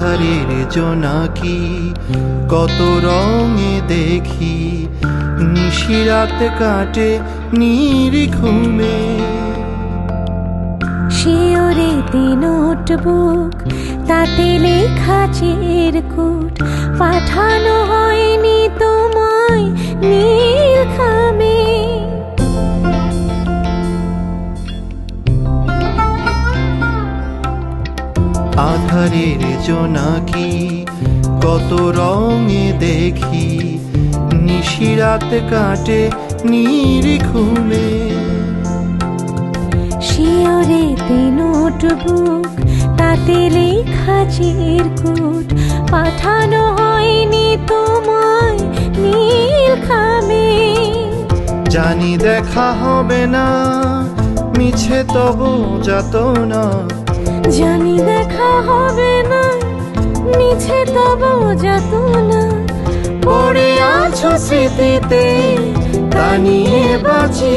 ধারের জোনাকি কত রঙে দেখি, নিশিরাত কাটে নিরিঘুমে। শিওরেতে নোটবুক, তাতে লেখা চিরকুট, পাঠানো হয়নি তোমায় নীল খামে। আধারের জোনাকি কত রঙে দেখি, নিশিরাত কাটে নিরিঘুমে। শিওরেতে নোটবুক, তাতে লেখা চিরকুট, পাঠানো হয়নি তোমায় নীল খামে। জানি দেখা হবে না, মিছে তবু যাতনা। জানি দেখা হবে না, মিছে তবু যাতনা। পড়ে আছো স্মৃতিতে, তা নিয়ে বাঁচি